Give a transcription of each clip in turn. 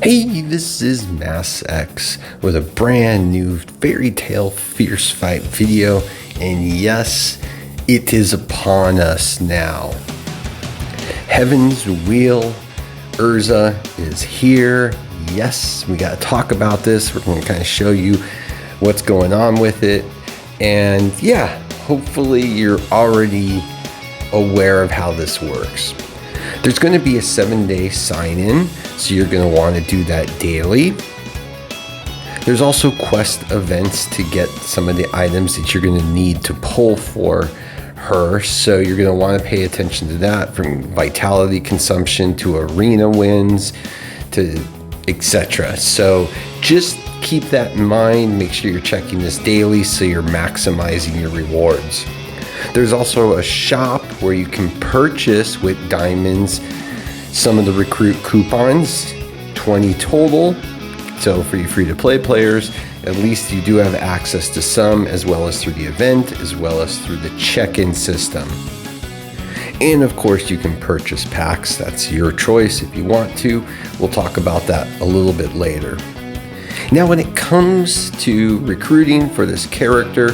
Hey, this is Mass X with a brand new fairy tale fierce fight video, and yes, it is upon us now. Heaven's Wheel Erza is here. Yes, we got to talk about this. We're going to kind of show you what's going on with it, and yeah, hopefully you're already aware of how this works. There's going to be a 7-day sign-in, so you're going to want to do that daily. There's also quest events to get some of the items that you're going to need to pull for her, so you're going to want to pay attention to that, from vitality consumption to arena wins to etc. So just keep that in mind. Make sure you're checking this daily so you're maximizing your rewards. There's also a shop where you can purchase with diamonds some of the recruit coupons, 20 total. So for you free-to-play players, at least you do have access to some, as well as through the event, as well as through the check-in system. And of course, you can purchase packs. That's your choice if you want to. We'll talk about that a little bit later. Now, when it comes to recruiting for this character,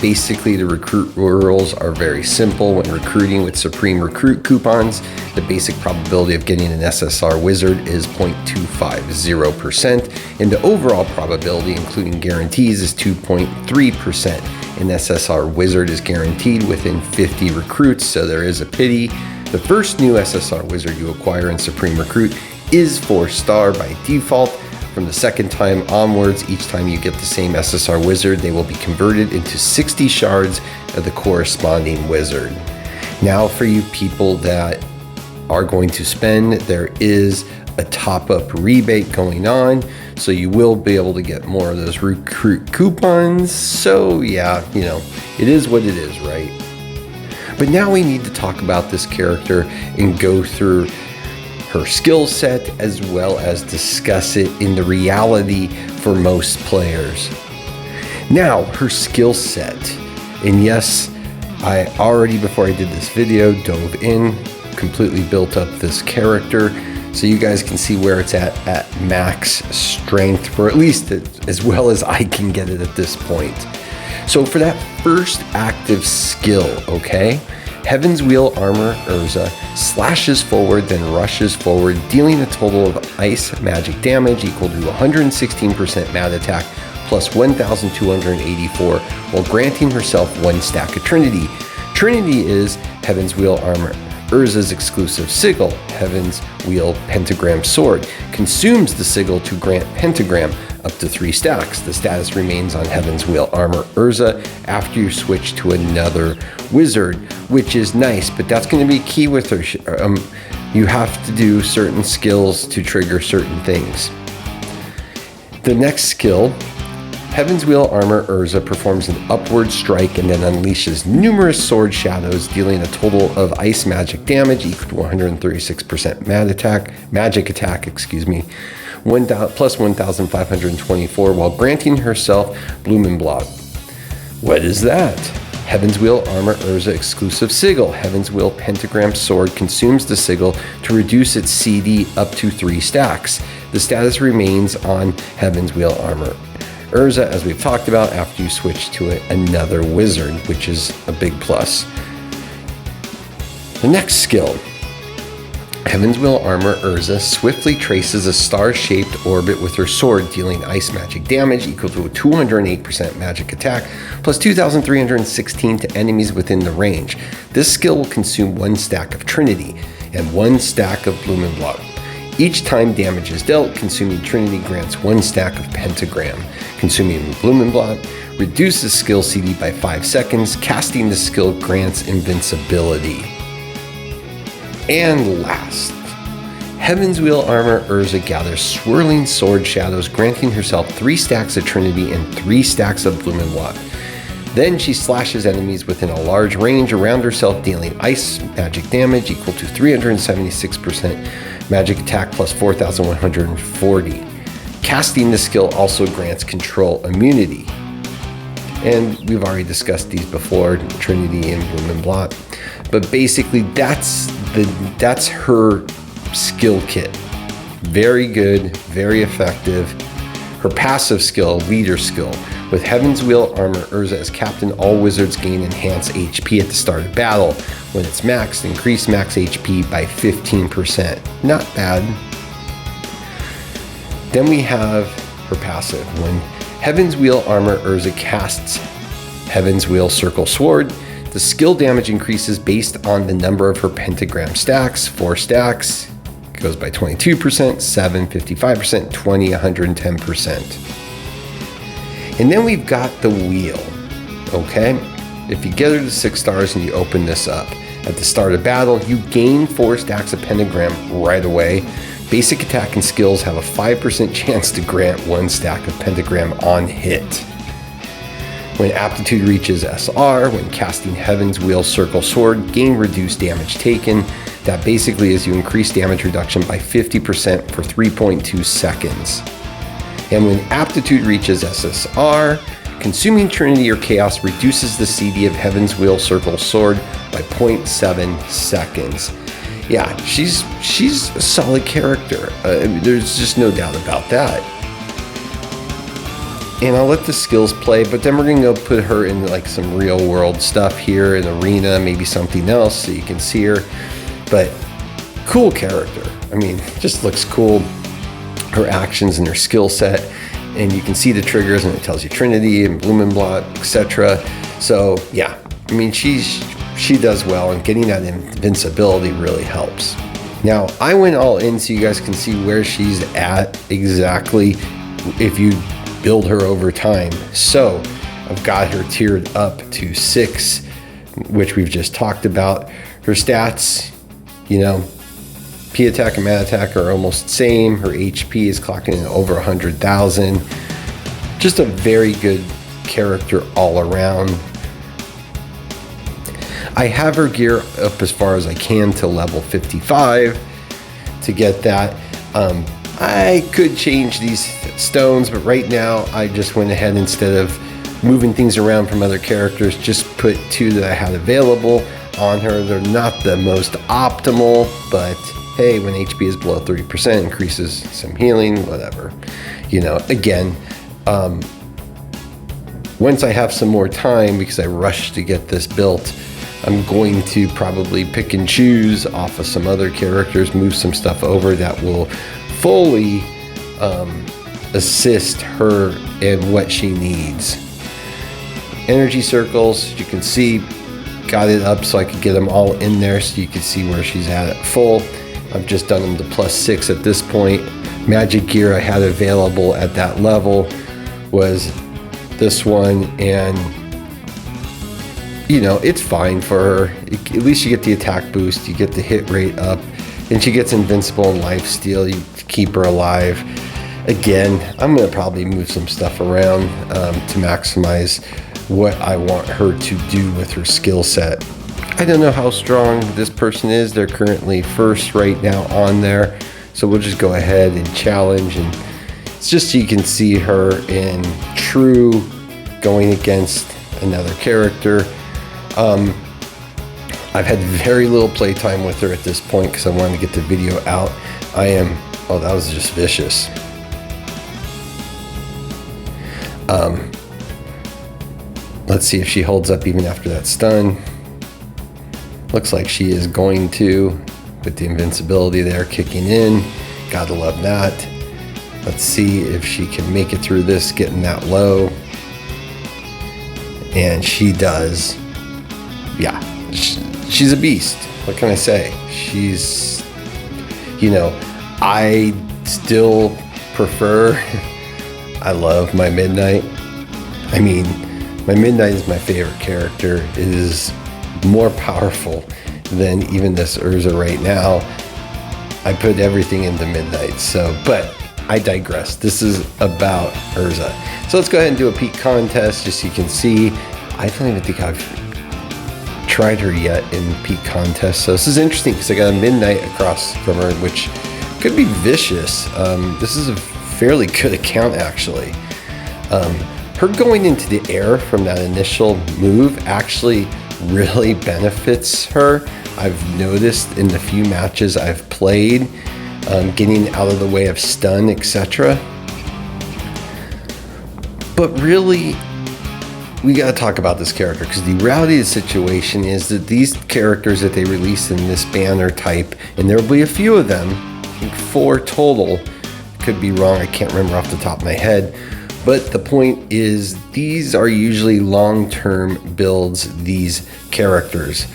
basically, the recruit rules are very simple. When recruiting with Supreme Recruit coupons, the basic probability of getting an SSR wizard is 0.250%, and the overall probability, including guarantees, is 2.3%. An SSR wizard is guaranteed within 50 recruits, so there is a pity. The first new SSR wizard you acquire in Supreme Recruit is 4-star by default. From the second time onwards, each time you get the same SSR wizard, they will be converted into 60 shards of the corresponding wizard. Now, for you people that are going to spend, there is a top-up rebate going on, so you will be able to get more of those recruit coupons. So yeah, it is what it is, right? But now we need to talk about this character and go through her skill set, as well as discuss it in the reality for most players. Now, her skill set. And yes, I already, before I did this video, dove in, completely built up this character, so you guys can see where it's at max strength, for at least as well as I can get it at this point. So for that first active skill, okay? Heaven's Wheel Armor Erza slashes forward, then rushes forward, dealing a total of ice magic damage equal to 116% mad attack plus 1,284, while granting herself 1 stack of Trinity. Trinity is Heaven's Wheel Armor Erza's exclusive sigil, Heaven's Wheel Pentagram Sword. Consumes the sigil to grant Pentagram up to 3 stacks. The status remains on Heaven's Wheel Armor Erza after you switch to another wizard, which is nice, but that's going to be key with her. You have to do certain skills to trigger certain things. The next skill, Heaven's Wheel Armor Erza performs an upward strike and then unleashes numerous sword shadows, dealing a total of ice magic damage equal to 136% magic attack, plus 1,524, while granting herself Blumenblatt. What is that? Heaven's Wheel Armor Erza exclusive sigil, Heaven's Wheel Pentagram Sword, consumes the sigil to reduce its CD up to 3 stacks. The status remains on Heaven's Wheel Armor Erza, as we've talked about, after you switch to another wizard, which is a big plus. The next skill, Heaven's Wheel Armor Erza swiftly traces a star-shaped orbit with her sword, dealing ice magic damage equal to a 208% magic attack, plus 2,316 to enemies within the range. This skill will consume 1 stack of Trinity and 1 stack of Blumenblatt. Each time damage is dealt, consuming Trinity grants 1 stack of Pentagram. Consuming Blumenblatt reduces skill CD by 5 seconds. Casting the skill grants invincibility. And last, Heaven's Wheel Armor Erza gathers swirling sword shadows, granting herself 3 stacks of Trinity and 3 stacks of Blumenblatt. Then she slashes enemies within a large range around herself, dealing ice magic damage equal to 376% magic attack plus 4,140. Casting the skill also grants control immunity. And we've already discussed these before, Trinity and Blumenblatt. But basically, that's her skill kit. Very good, very effective. Her passive skill, leader skill. With Heaven's Wheel armor, Erza as captain, all wizards gain enhanced HP at the start of battle. When it's maxed, increase max HP by 15%. Not bad. Then we have her passive. When Heaven's Wheel armor, Erza casts Heaven's Wheel Circle Sword. The skill damage increases based on the number of her pentagram stacks. 4 stacks goes by 22%, 7, 55%, 20, 110%. And then we've got the wheel, okay? If you get her to 6 stars and you open this up, at the start of battle, you gain 4 stacks of pentagram right away. Basic attack and skills have a 5% chance to grant 1 stack of pentagram on hit. When aptitude reaches SR, when casting Heaven's Wheel Circle Sword, gain reduced damage taken. That basically is you increase damage reduction by 50% for 3.2 seconds. And when aptitude reaches SSR, consuming Trinity or Chaos reduces the CD of Heaven's Wheel Circle Sword by 0.7 seconds. Yeah, she's a solid character. There's just no doubt about that. And I'll let the skills play, but then we're gonna go put her in like some real world stuff here, in arena, maybe something else so you can see her. But cool character. I mean, just looks cool. Her actions and her skill set, and you can see the triggers, and it tells you Trinity and Blumenblatt, etc. So yeah, I mean, she does well, and getting that invincibility really helps. Now, I went all in so you guys can see where she's at exactly if you build her over time. So I've got her tiered up to 6, which we've just talked about. Her stats, you know, P attack and mat attack are almost the same. Her HP is clocking in over 100,000. Just a very good character all around. I have her gear up as far as I can to level 55 to get that. I could change these stones, but right now I just went ahead, instead of moving things around from other characters, just put 2 that I had available on her. They're not the most optimal, but hey, when HP is below 30%, increases some healing, whatever. You know, again, once I have some more time, because I rushed to get this built, I'm going to probably pick and choose off of some other characters, move some stuff over that will fully assist her in what she needs. Energy circles, you can see, got it up so I could get them all in there so you can see where she's at full. I've just done them to +6 at this point. Magic gear I had available at that level was this one, and you know, it's fine for her. At least you get the attack boost, you get the hit rate up, and she gets invincible and lifesteal. You keep her alive. Again, I'm gonna probably move some stuff around to maximize what I want her to do with her skill set. I don't know how strong this person is. They're currently 1st right now on there. So we'll just go ahead and challenge, and it's just so you can see her in true going against another character. I've had very little playtime with her at this point because I wanted to get the video out. Oh, that was just vicious. Let's see if she holds up even after that stun. Looks like she is going to, with the invincibility there kicking in. Gotta love that. Let's see if she can make it through this, getting that low. And she does. Yeah, she's a beast. What can I say? She's, you know, I still prefer, I love my Midnight. I mean, my Midnight is my favorite character. It is more powerful than even this Erza right now. I put everything into Midnight, so, but I digress. This is about Erza. So let's go ahead and do a peak contest just so you can see. I don't even think I've tried her yet in peak contest. So this is interesting because I got a Midnight across from her, which could be vicious. This is a fairly good account, actually. Her going into the air from that initial move actually really benefits her. I've noticed in the few matches I've played, getting out of the way of stun, etc. But really, we got to talk about this character, because the reality of the situation is that these characters that they released in this banner type, and there will be a few of them, I think 4 total, could be wrong, I can't remember off the top of my head, but the point is these are usually long-term builds, these characters.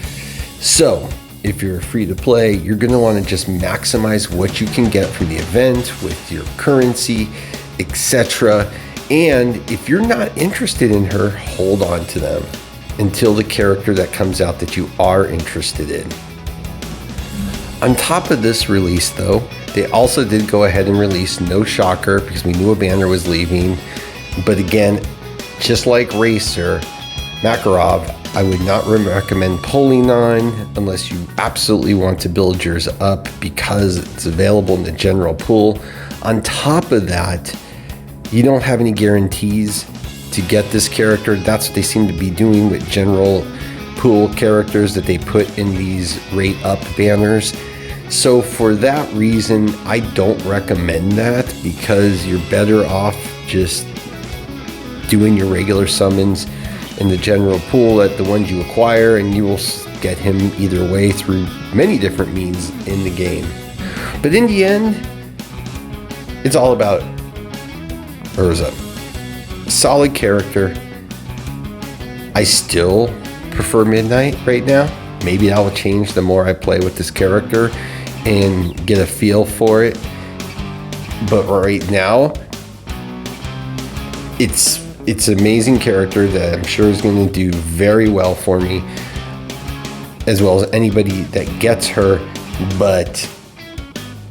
So if you're free to play, you're going to want to just maximize what you can get from the event with your currency, etc. And if you're not interested in her, hold on to them until the character that comes out that you are interested in. On top of this release though, they also did go ahead and release No Shocker, because we knew a banner was leaving. But again, just like Racer, Makarov, I would not recommend pulling on unless you absolutely want to build yours up, because it's available in the general pool. On top of that, you don't have any guarantees to get this character. That's what they seem to be doing with general pool characters that they put in these rate up banners. So for that reason, I don't recommend that, because you're better off just doing your regular summons in the general pool at the ones you acquire, and you will get him either way through many different means in the game. But in the end, it's all about Erza. Solid character. I still prefer Midnight right now. Maybe that will change the more I play with this character and get a feel for it. But right now, it's an amazing character that I'm sure is going to do very well for me, as well as anybody that gets her. But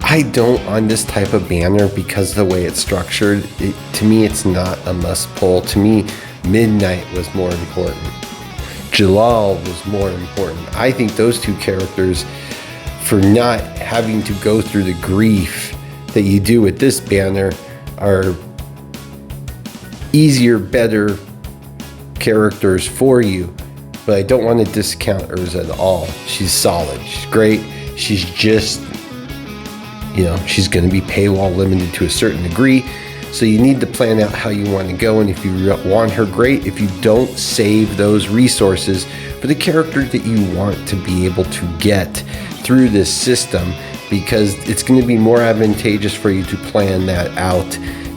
I don't on this type of banner, because of the way it's structured. To me, it's not a must pull. To me, Midnight was more important. Jalal was more important. I think those 2 characters, for not having to go through the grief that you do with this banner, are easier, better characters for you. But I don't want to discount Erza at all. She's solid. She's great. She's just, she's going to be paywall limited to a certain degree. So you need to plan out how you want to go. And if you want her, great. If you don't, save those resources for the character that you want to be able to get through this system, because it's going to be more advantageous for you to plan that out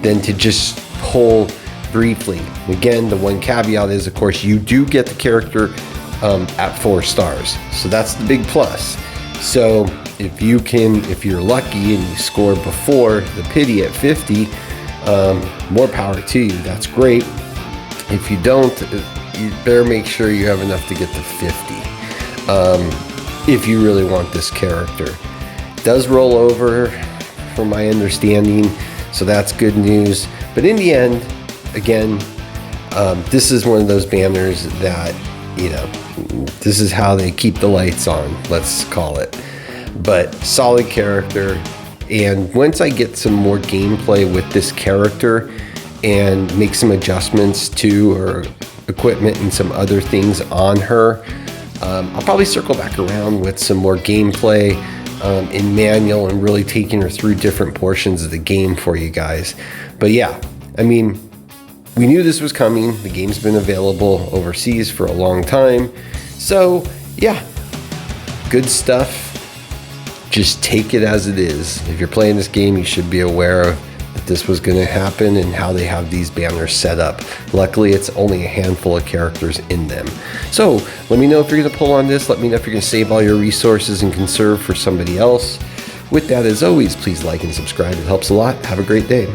than to just pull briefly. Again, the one caveat is, of course, you do get the character at 4 stars. So that's the big plus. So if you're lucky and you score before the pity at 50, more power to you. That's great. If you don't, you better make sure you have enough to get to 50. If you really want this character. It does roll over, from my understanding, so that's good news. But in the end, again, this is one of those banners that, this is how they keep the lights on, let's call it. But solid character. And once I get some more gameplay with this character and make some adjustments to her equipment and some other things on her, I'll probably circle back around with some more gameplay in manual and really taking her through different portions of the game for you guys. But yeah, I mean, we knew this was coming. The game's been available overseas for a long time. So yeah, good stuff. Just take it as it is. If you're playing this game, you should be aware that this was going to happen and how they have these banners set up. Luckily, it's only a handful of characters in them. So let me know if you're going to pull on this. Let me know if you're going to save all your resources and conserve for somebody else. With that, as always, please like and subscribe. It helps a lot. Have a great day.